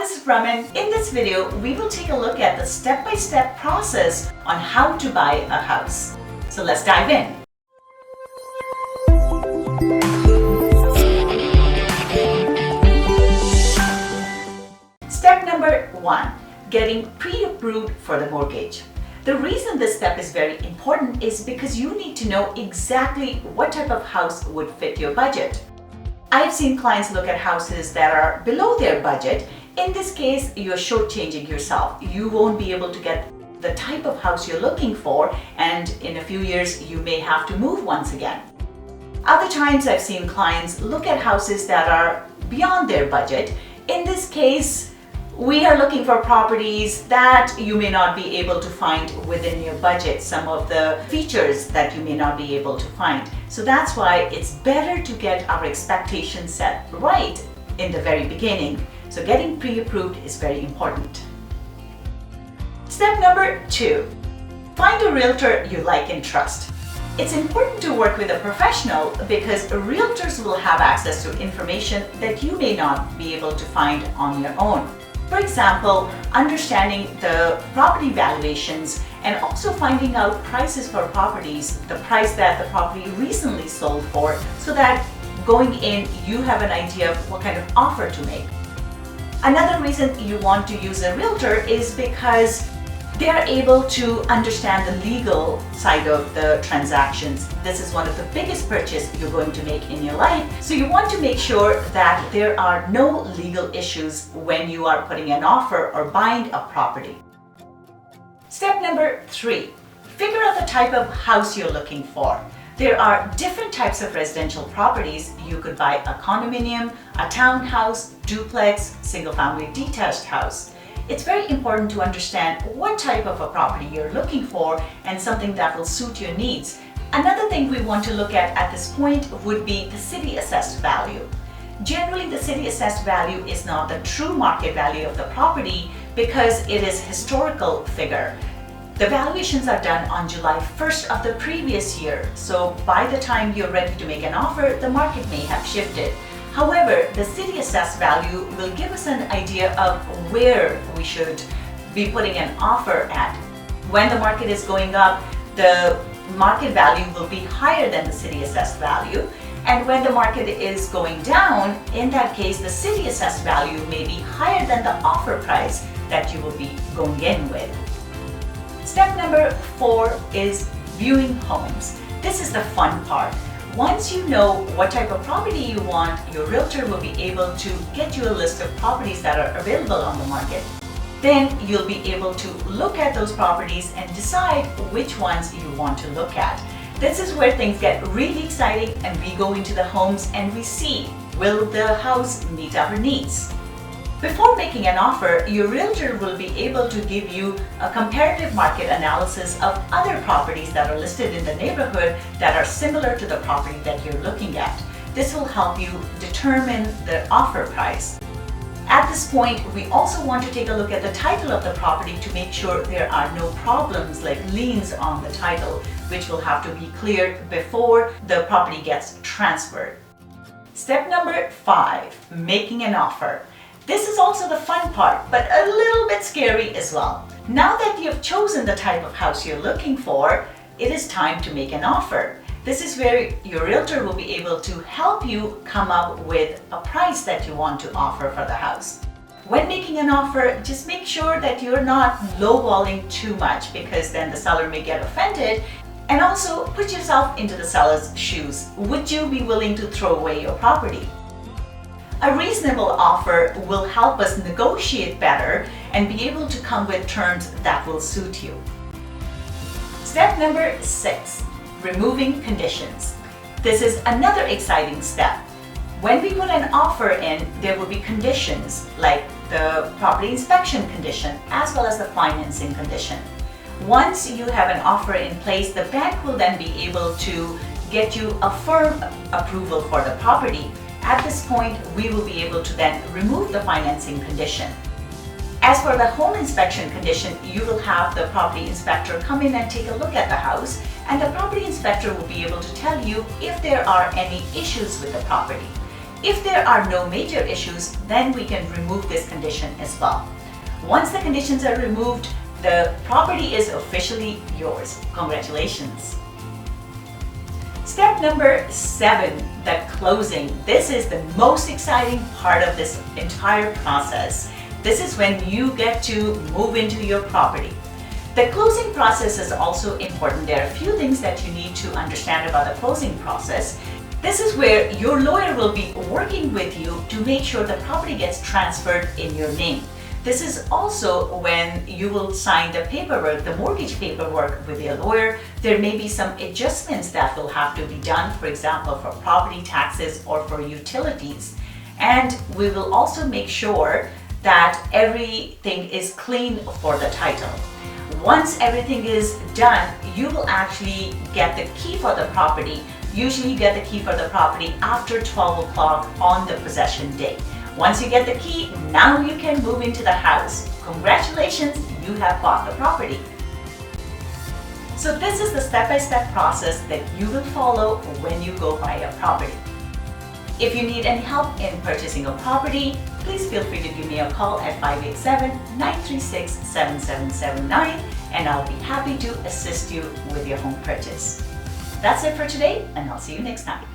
this is Raman. In this video, we will take a look at the step-by-step process on how to buy a house. So let's dive in. Step number 1, getting pre-approved for the mortgage. The reason this step is very important is because you need to know exactly what type of house would fit your budget. I've seen clients look at houses that are below their budget. In this case, you're shortchanging yourself. You won't be able to get the type of house you're looking for, and in a few years, you may have to move once again. Other times, I've seen clients look at houses that are beyond their budget. In this case, we are looking for properties that you may not be able to find within your budget, some of the features that you may not be able to find. So that's why it's better to get our expectations set right in the very beginning. So getting pre-approved is very important. Step number 2, find a realtor you like and trust. It's important to work with a professional because realtors will have access to information that you may not be able to find on your own. For example, understanding the property valuations and also finding out prices for properties, the price that the property recently sold for, so that going in, you have an idea of what kind of offer to make. Another reason you want to use a realtor is because they are able to understand the legal side of the transactions. This is one of the biggest purchases you're going to make in your life. So you want to make sure that there are no legal issues when you are putting an offer or buying a property. Step number 3, figure out the type of house you're looking for. There are different types of residential properties. You could buy a condominium, a townhouse, duplex, single-family detached house. It's very important to understand what type of a property you're looking for and something that will suit your needs. Another thing we want to look at this point would be the city assessed value. Generally, the city assessed value is not the true market value of the property because it is historical figure. The valuations are done on July 1st of the previous year. So by the time you're ready to make an offer, the market may have shifted. However, the city assessed value will give us an idea of where we should be putting an offer at. When the market is going up, the market value will be higher than the city assessed value. And when the market is going down, in that case, the city assessed value may be higher than the offer price that you will be going in with. Step number 4 is viewing homes. This is the fun part. Once you know what type of property you want, your realtor will be able to get you a list of properties that are available on the market. Then you'll be able to look at those properties and decide which ones you want to look at. This is where things get really exciting and we go into the homes and we see, will the house meet our needs? Before making an offer, your realtor will be able to give you a comparative market analysis of other properties that are listed in the neighborhood that are similar to the property that you're looking at. This will help you determine the offer price. At this point, we also want to take a look at the title of the property to make sure there are no problems like liens on the title, which will have to be cleared before the property gets transferred. Step number 5, making an offer. This is also the fun part, but a little bit scary as well. Now that you've chosen the type of house you're looking for, it is time to make an offer. This is where your realtor will be able to help you come up with a price that you want to offer for the house. When making an offer, just make sure that you're not lowballing too much because then the seller may get offended. And also put yourself into the seller's shoes. Would you be willing to throw away your property? A reasonable offer will help us negotiate better and be able to come with terms that will suit you. Step number 6, removing conditions. This is another exciting step. When we put an offer in, there will be conditions like the property inspection condition as well as the financing condition. Once you have an offer in place, the bank will then be able to get you a firm approval for the property. At this point, we will be able to then remove the financing condition. As for the home inspection condition, you will have the property inspector come in and take a look at the house, and the property inspector will be able to tell you if there are any issues with the property. If there are no major issues, then we can remove this condition as well. Once the conditions are removed, the property is officially yours. Congratulations. Step number 7, the closing. This is the most exciting part of this entire process. This is when you get to move into your property. The closing process is also important. There are a few things that you need to understand about the closing process. This is where your lawyer will be working with you to make sure the property gets transferred in your name. This is also when you will sign the paperwork, the mortgage paperwork with your lawyer. There may be some adjustments that will have to be done, for example, for property taxes or for utilities. And we will also make sure that everything is clean for the title. Once everything is done, you will actually get the key for the property. Usually you get the key for the property after 12 o'clock on the possession day. Once you get the key, now you can move into the house. Congratulations, you have bought the property. So this is the step-by-step process that you will follow when you go buy a property. If you need any help in purchasing a property, please feel free to give me a call at 587-936-7779 and I'll be happy to assist you with your home purchase. That's it for today, and I'll see you next time.